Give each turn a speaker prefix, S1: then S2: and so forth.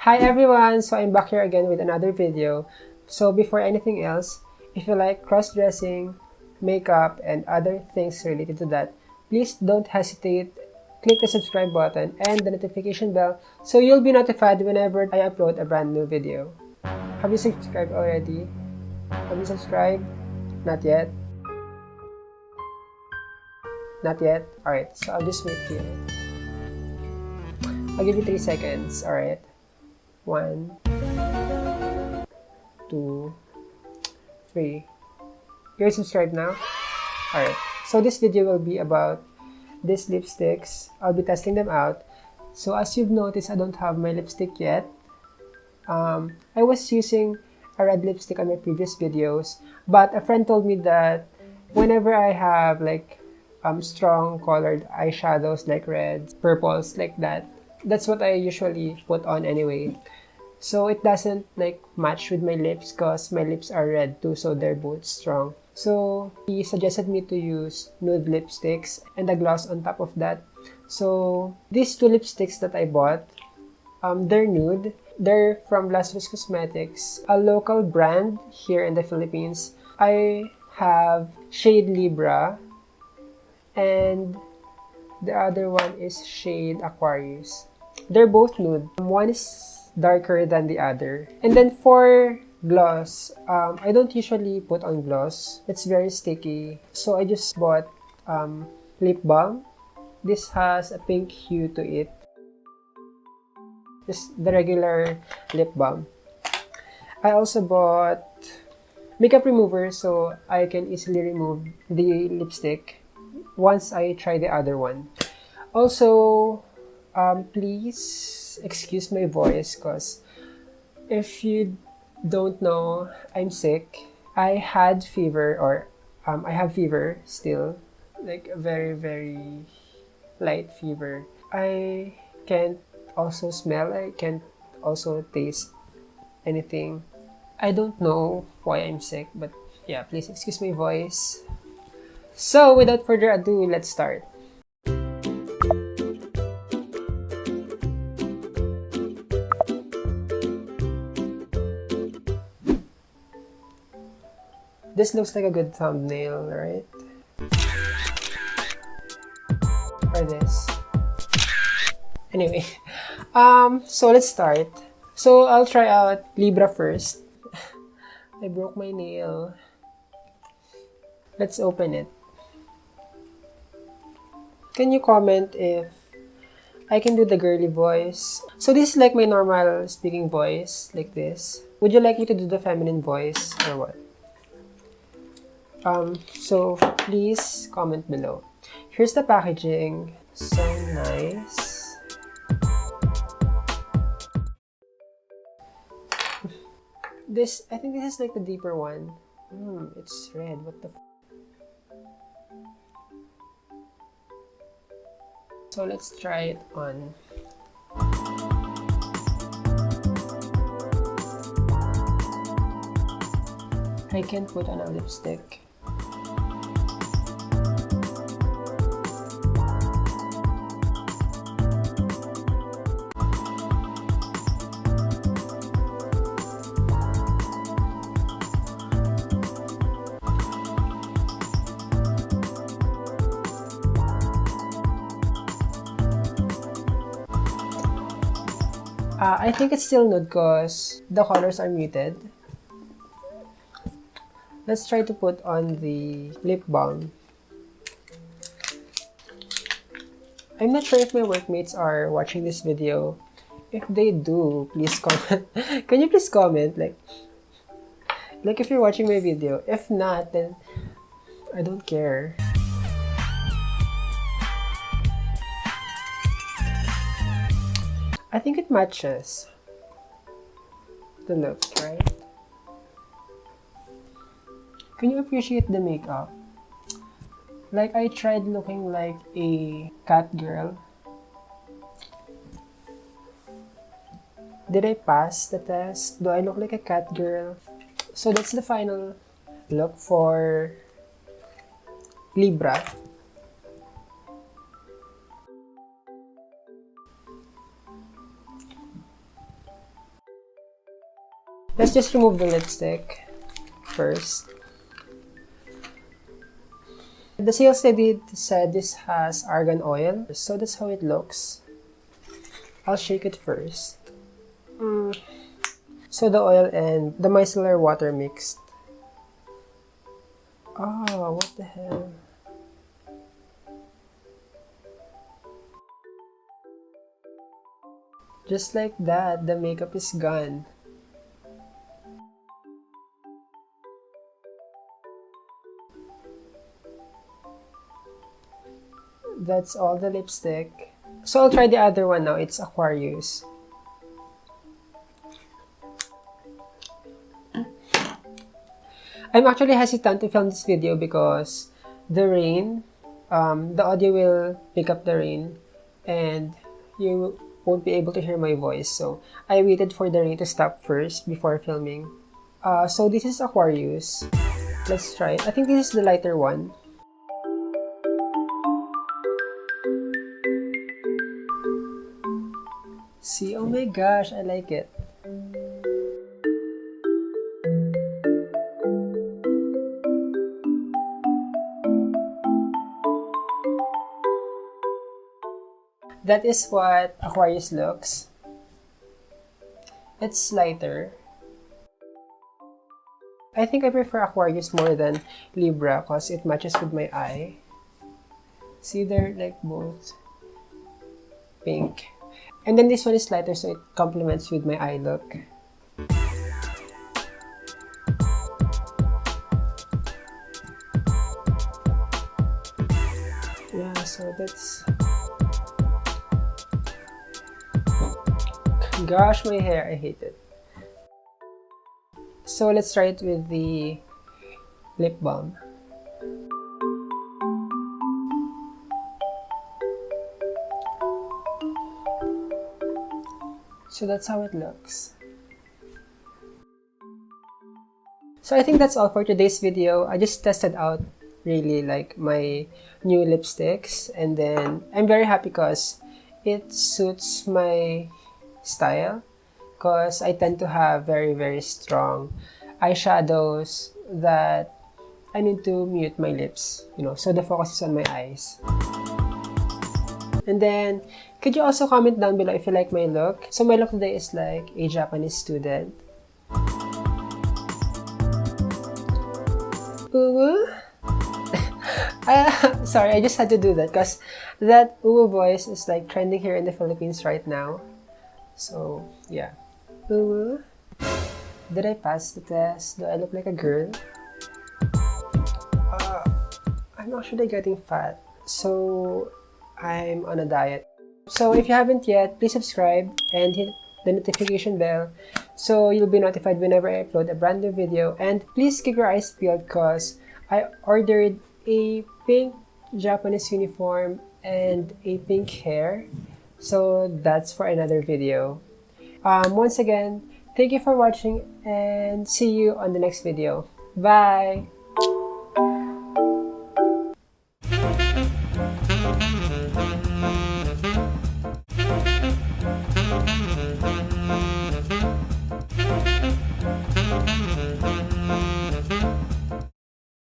S1: Hi everyone! So I'm back here again with another video. So before anything else, if you like cross-dressing, makeup, and other things related to that, please don't hesitate. Click the subscribe button and the notification bell so you'll be notified whenever I upload a brand new video. Have you subscribed already? Have you subscribed? Not yet? Not yet? Alright, so I'll just wait here. I'll give you 3 seconds, alright? 1, 2, 3. You're subscribed now? Alright, so this video will be about these lipsticks. I'll be testing them out. So as you've noticed, I don't have my lipstick yet. I was using a red lipstick on my previous videos, but a friend told me that whenever I have like strong colored eyeshadows like reds, purples, like that, that's what I usually put on anyway. So it doesn't like match with my lips because my lips are red too, so they're both strong. So he suggested me to use nude lipsticks and a gloss on top of that. So these two lipsticks that I bought, they're nude. They're from Las Vegas Cosmetics, a local brand here in the Philippines. I have shade Libra and the other one is shade Aquarius. They're both nude. One is darker than the other. And then for gloss, I don't usually put on gloss. It's very sticky. So I just bought lip balm. This has a pink hue to it. Just the regular lip balm. I also bought makeup remover so I can easily remove the lipstick once I try the other one. Also, please excuse my voice because if you don't know, I'm sick. I had fever, or I have fever still, like a very, very light fever. I can't also smell, I can't also taste anything. I don't know why I'm sick, but yeah, please excuse my voice. So without further ado, let's start. This looks like a good thumbnail, right? Or this. Anyway, so let's start. So I'll try out Libra first. I broke my nail. Let's open it. Can you comment if I can do the girly voice? So this is like my normal speaking voice, like this. Would you like me to do the feminine voice or what? So please comment below. Here's the packaging. So nice. This, I think this is like the deeper one. It's red. What the f? So let's try it on. I can't put on a lipstick. I think it's still nude because the colors are muted. Let's try to put on the lip balm. I'm not sure if my workmates are watching this video. If they do, please comment. Can you please comment? Like if you're watching my video. If not, then I don't care. I think it matches the look, right? Can you appreciate the makeup? Like I tried looking like a cat girl. Did I pass the test? Do I look like a cat girl? So that's the final look for Libra. Let's just remove the lipstick first. The sales lady said this has argan oil, so that's how it looks. I'll shake it first. So the oil and the micellar water mixed. Oh, what the hell? Just like that, the makeup is gone. That's all the lipstick. So I'll try the other one now. It's Aquarius. I'm actually hesitant to film this video because the rain, the audio will pick up the rain and you won't be able to hear my voice. So I waited for the rain to stop first before filming. So this is Aquarius. Let's try it. I think this is the lighter one. See, oh my gosh, I like it. That is what Aquarius looks. It's lighter. I think I prefer Aquarius more than Libra because it matches with my eye. See, they're like both pink. And then this one is lighter, so it complements with my eye look. Yeah, so that's... Gosh, my hair, I hate it. So let's try it with the lip balm. So that's how it looks. So I think that's all for today's video. I just tested out really like my new lipsticks, and then I'm very happy because it suits my style, because I tend to have very strong eyeshadows that I need to mute my lips, you know, so the focus is on my eyes. And then, could you also comment down below if you like my look? So my look today is like a Japanese student. Ooh. Sorry, I just had to do that because that ooh voice is like trending here in the Philippines right now. So, yeah. Ooh. Did I pass the test? Do I look like a girl? I'm actually getting fat, so I'm on a diet. So if you haven't yet, please subscribe and hit the notification bell so you'll be notified whenever I upload a brand new video. And please keep your eyes peeled because I ordered a pink Japanese uniform and a pink hair. So that's for another video. Once again, thank you for watching and see you on the next video. Bye!